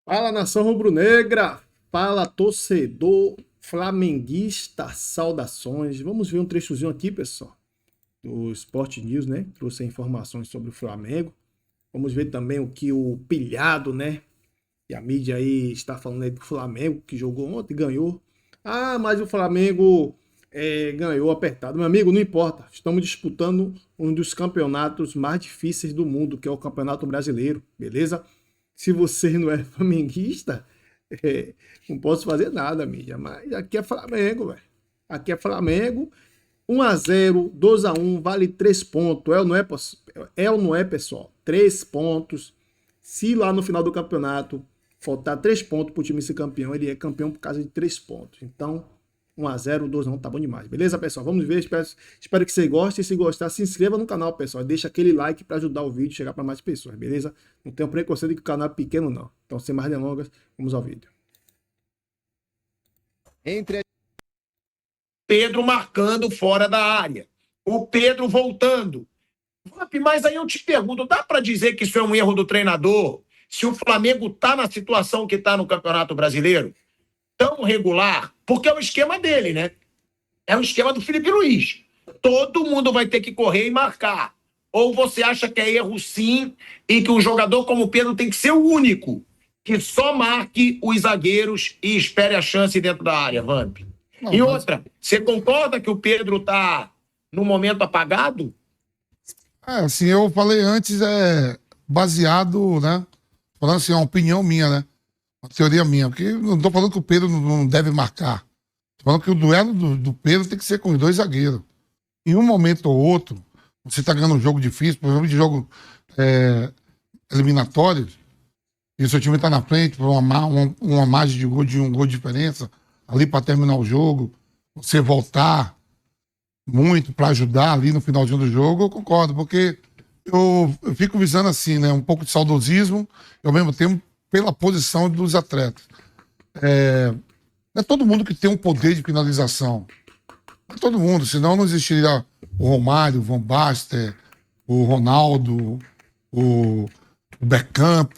Fala, nação rubro-negra! Fala, torcedor flamenguista! Saudações! Vamos ver um trechozinho aqui, pessoal, do Sport News, né? Trouxe informações sobre o Flamengo. Vamos ver também o que o pilhado, né? E a mídia aí está falando aí do Flamengo, que jogou ontem, ganhou. Ah, mas o Flamengo ganhou apertado. Meu amigo, não importa. Estamos disputando um dos campeonatos mais difíceis do mundo, que é o Campeonato Brasileiro, beleza? Se você não é flamenguista, não posso fazer nada, mídia. Mas aqui é Flamengo, velho. Aqui é Flamengo. 1-0, 2-1, vale 3 pontos. É ou não é, pessoal? 3 pontos. Se lá no final do campeonato faltar 3 pontos pro time ser campeão, ele é campeão por causa de 3 pontos. Então, 1-0, 2-1, tá bom demais. Beleza, pessoal? Vamos ver. Espero que você goste. E se gostar, se inscreva no canal, pessoal. Deixa aquele like para ajudar o vídeo a chegar para mais pessoas, beleza? Não tenho preconceito de que o canal é pequeno, não. Então, sem mais delongas, vamos ao vídeo. Entre Pedro marcando fora da área, o Pedro voltando. Mas aí eu te pergunto, dá para dizer que isso é um erro do treinador? Se o Flamengo está na situação que está no Campeonato Brasileiro, tão regular, porque é o esquema dele, né? É o esquema do Felipe Luiz. Todo mundo vai ter que correr e marcar. Ou você acha que é erro sim e que um jogador como o Pedro tem que ser o único que só marque os zagueiros e espere a chance dentro da área, Vamp? Não, E mas, outra, você concorda que o Pedro está no momento apagado? assim, eu falei antes, baseado, né? Falando assim, é uma opinião minha, né? Uma teoria minha. Porque eu não tô falando que o Pedro não deve marcar. Tô falando que o duelo do Pedro tem que ser com os dois zagueiros. Em um momento ou outro, você tá ganhando um jogo difícil, por exemplo, de jogo eliminatório, e o seu time tá na frente por uma margem de gol, de um gol de diferença, ali para terminar o jogo, você voltar muito para ajudar ali no finalzinho do jogo, eu concordo, porque eu fico visando assim, né, um pouco de saudosismo e ao mesmo tempo pela posição dos atletas. Não é todo mundo que tem um poder de finalização. Não é todo mundo, senão não existiria o Romário, o Van Basten, o Ronaldo, o Beckham,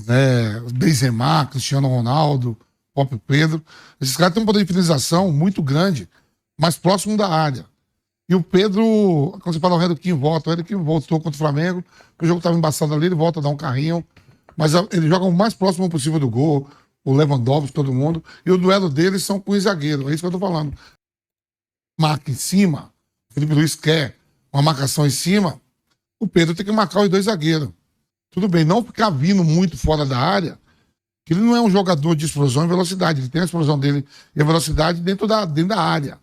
né, o Benzema, Cristiano Ronaldo, o próprio Pedro. Esses caras têm um poder de finalização muito grande, mais próximo da área. E o Pedro, quando você fala o Henrique volta, o Henrique voltou contra o Flamengo, o jogo estava embaçado ali, ele volta a dar um carrinho, mas ele joga o mais próximo possível do gol, o Lewandowski, todo mundo, e o duelo deles são com os zagueiros, é isso que eu tô falando. Marca em cima, o Felipe Luiz quer uma marcação em cima, o Pedro tem que marcar os dois zagueiros. Tudo bem, não ficar vindo muito fora da área, que ele não é um jogador de explosão e velocidade, ele tem a explosão dele e a velocidade dentro da área.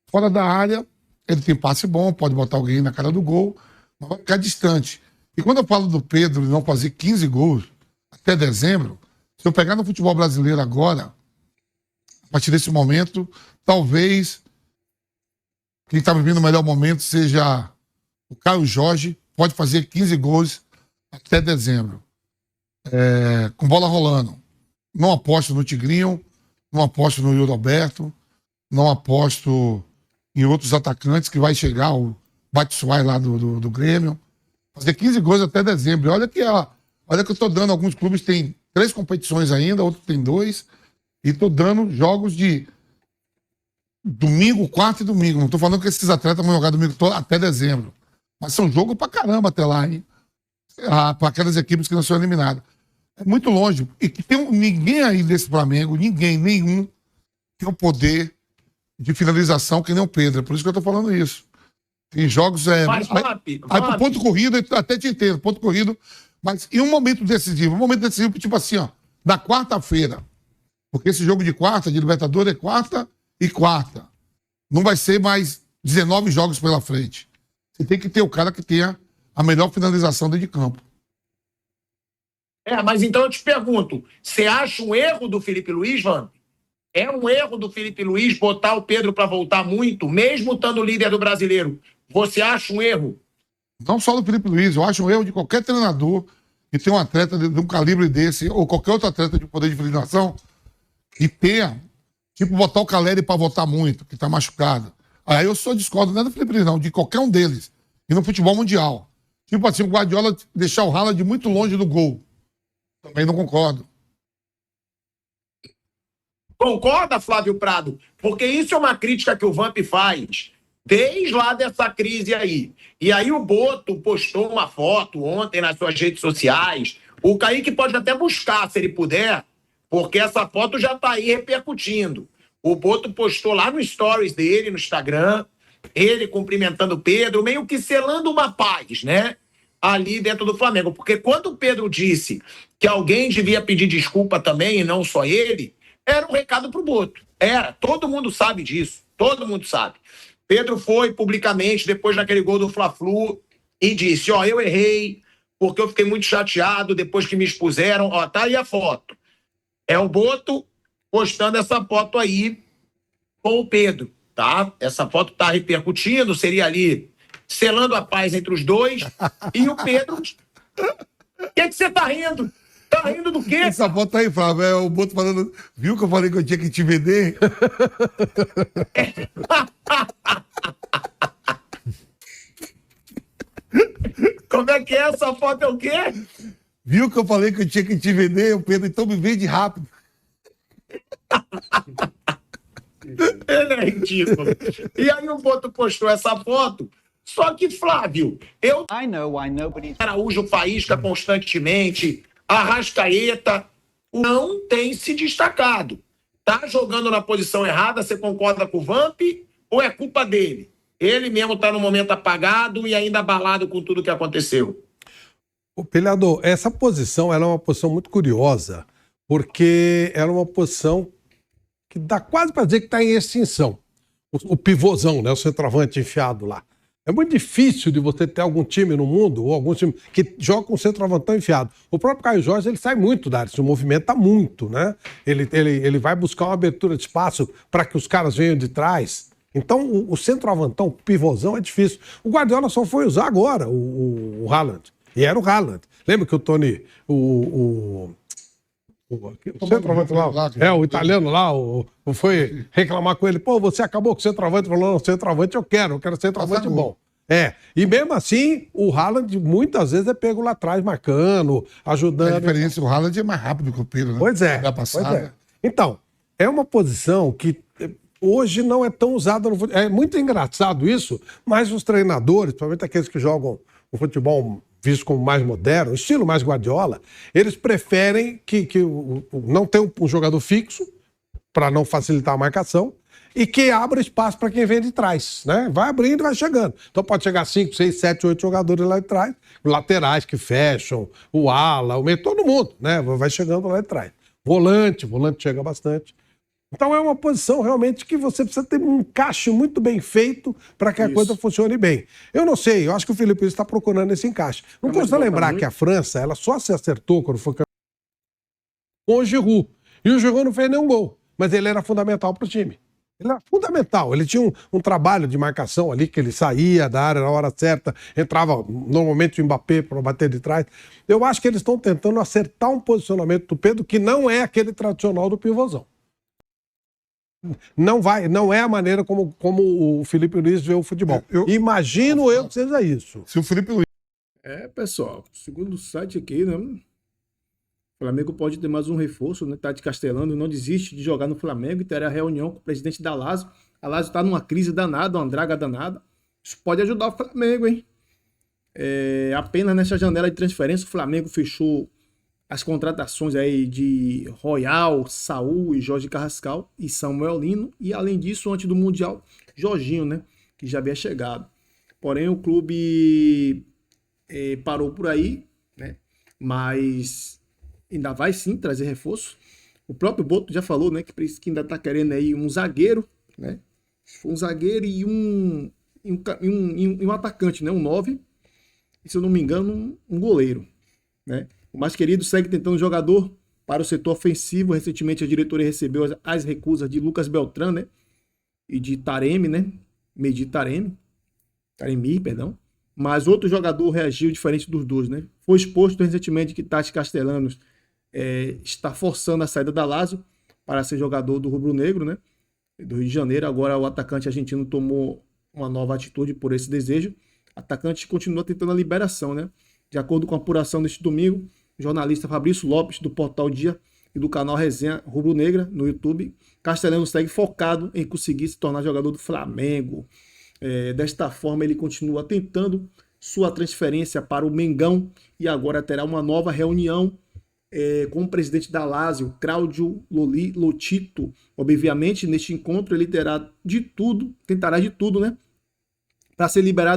Fora da área, ele tem passe bom, pode botar alguém na cara do gol, mas vai ficar distante. E quando eu falo do Pedro não fazer 15 gols até dezembro, se eu pegar no futebol brasileiro agora, a partir desse momento, talvez quem está vivendo o melhor momento seja o Caio Jorge, pode fazer 15 gols até dezembro. Com bola rolando. Não aposto no Tigrinho, não aposto no Yuri Alberto, não aposto em outros atacantes que vai chegar, o Batshuayi lá do Grêmio. Fazer 15 gols até dezembro. E olha que eu tô dando, alguns clubes têm 3 competições ainda, outros têm 2, e tô dando jogos de domingo, quarta e domingo. Não tô falando que esses atletas vão jogar domingo todo até dezembro. Mas são jogos pra caramba até lá, hein? Para aquelas equipes que não são eliminadas. É muito longe. E que tem ninguém aí desse Flamengo, nenhum, tem o poder de finalização que nem o Pedro. É por isso que eu tô falando isso. Tem jogos. Mas, aí pro ponto corrido, eu até te entendo, ponto corrido. Mas em um momento decisivo, tipo assim, ó, na quarta-feira. Porque esse jogo de quarta, de Libertadores, é quarta e quarta. Não vai ser mais 19 jogos pela frente. Você tem que ter o cara que tenha a melhor finalização dentro de campo. Mas então eu te pergunto, você acha um erro do Felipe Luiz, Vamp? É um erro do Felipe Luiz botar o Pedro para voltar muito, mesmo estando líder do Brasileiro? Você acha um erro? Não só do Felipe Luiz, eu acho um erro de qualquer treinador que tem um atleta de um calibre desse, ou qualquer outro atleta de poder de finalização, que tenha, tipo, botar o Caleri para votar muito, que tá machucado. Aí eu só discordo, não é do Felipe Luiz, não, de qualquer um deles. E no futebol mundial. Tipo assim, o Guardiola deixar o Haaland muito longe do gol. Também não concordo. Concorda, Flávio Prado? Porque isso é uma crítica que o Vamp faz desde lá dessa crise aí. E aí o Boto postou uma foto ontem nas suas redes sociais. O Kaique pode até buscar, se ele puder, porque essa foto já está aí repercutindo. O Boto postou lá no stories dele, no Instagram, ele cumprimentando o Pedro, meio que selando uma paz, né? Ali dentro do Flamengo. Porque quando o Pedro disse que alguém devia pedir desculpa também, e não só ele, era um recado pro Boto. Era. Todo mundo sabe disso. Todo mundo sabe. Pedro foi publicamente, depois daquele gol do Fla-Flu, e disse, ó, eu errei, porque eu fiquei muito chateado depois que me expuseram. Ó, tá aí a foto. É o Boto postando essa foto aí com o Pedro, tá? Essa foto tá repercutindo, seria ali selando a paz entre os dois. E o Pedro... O que você tá rindo? Tá rindo do quê? Essa foto aí, Flávio, é o Boto falando. Viu que eu falei que eu tinha que te vender? Como é que é essa foto? É o quê? Viu que eu falei que eu tinha que te vender, o Pedro? Então me vende rápido. Ele é ridículo. E aí o Boto postou essa foto. Só que, Flávio, eu... I know but he's... Araújo faísca constantemente, Arrascaeta não tem se destacado. Tá jogando na posição errada, você concorda com o Vamp ou é culpa dele? Ele mesmo tá no momento apagado e ainda abalado com tudo que aconteceu. O Pelhador, essa posição ela é uma posição muito curiosa, porque ela é uma posição que dá quase para dizer que está em extinção. O pivôzão, né, o centroavante enfiado lá. É muito difícil de você ter algum time no mundo, ou algum time que joga com o centroavantão enfiado. O próprio Caio Jorge, ele sai muito da área, se movimenta muito, né? Ele vai buscar uma abertura de espaço para que os caras venham de trás. Então, o centroavantão, o pivôzão, é difícil. O Guardiola só foi usar agora o Haaland. E era o Haaland. Lembra que o Tony, o centroavante lá, o italiano lá, foi reclamar com ele, pô, você acabou com o centroavante, falou, não, centroavante eu quero centroavante bom. E mesmo assim, o Haaland muitas vezes é pego lá atrás, marcando, ajudando. A diferença, o Haaland é mais rápido que o Pedro, né? Pois é. Então, é uma posição que hoje não é tão usada no futebol. É muito engraçado isso, mas os treinadores, principalmente aqueles que jogam o futebol visto como mais moderno, estilo mais Guardiola, eles preferem que não tenha um jogador fixo para não facilitar a marcação e que abra espaço para quem vem de trás, né? Vai abrindo e vai chegando. Então pode chegar 5, 6, 7, 8 jogadores lá de trás, laterais que fecham, o ala, o meio, todo mundo, né? Vai chegando lá de trás. Volante chega bastante. Então é uma posição realmente que você precisa ter um encaixe muito bem feito para que a coisa funcione bem. Eu não sei, eu acho que o Felipe está procurando esse encaixe. Não custa lembrar que a França, ela só se acertou quando foi com o Giroud. E o Giroud não fez nenhum gol, mas ele era fundamental para o time. Ele era fundamental, ele tinha um trabalho de marcação ali, que ele saía da área na hora certa, entrava normalmente o Mbappé para bater de trás. Eu acho que eles estão tentando acertar um posicionamento do Pedro que não é aquele tradicional do pivôzão. Não é a maneira como o Felipe Luiz vê o futebol. Imagino eu que seja isso. Se o Felipe Luiz... Pessoal, segundo o site aqui, né, o Flamengo pode ter mais um reforço, né? Tati Castellano não desiste de jogar no Flamengo e terá reunião com o presidente da Lazio. A Lazio está numa crise danada, uma draga danada. Isso pode ajudar o Flamengo, hein? Apenas nessa janela de transferência, o Flamengo fechou as contratações aí de Royal, Saúl e Jorge Carrascal e Samuel Lino. E além disso, antes do Mundial, Jorginho, né? Que já havia chegado. Porém, o clube parou por aí, né? Mas ainda vai sim trazer reforço. O próprio Boto já falou, né? Que ainda tá querendo aí um zagueiro, né? Um zagueiro e um atacante, né? Um 9. E se eu não me engano, um goleiro, né? O mais querido segue tentando jogador para o setor ofensivo. Recentemente a diretoria recebeu as recusas de Lucas Beltrán, né? E de Taremi, né? Taremi, perdão. Mas outro jogador reagiu diferente dos dois, né? Foi exposto recentemente que Tati Castellanos está forçando a saída da Lazio para ser jogador do Rubro Negro, né? Do Rio de Janeiro. Agora o atacante argentino tomou uma nova atitude por esse desejo. O atacante continua tentando a liberação, né? De acordo com a apuração deste domingo, o jornalista Fabrício Lopes, do portal Dia, e do canal Resenha Rubro Negra no YouTube, Castelano segue focado em conseguir se tornar jogador do Flamengo. Desta forma, ele continua tentando sua transferência para o Mengão e agora terá uma nova reunião com o presidente da Lazio, Claudio Lotito. Obviamente, neste encontro ele tentará de tudo, né, para ser liberado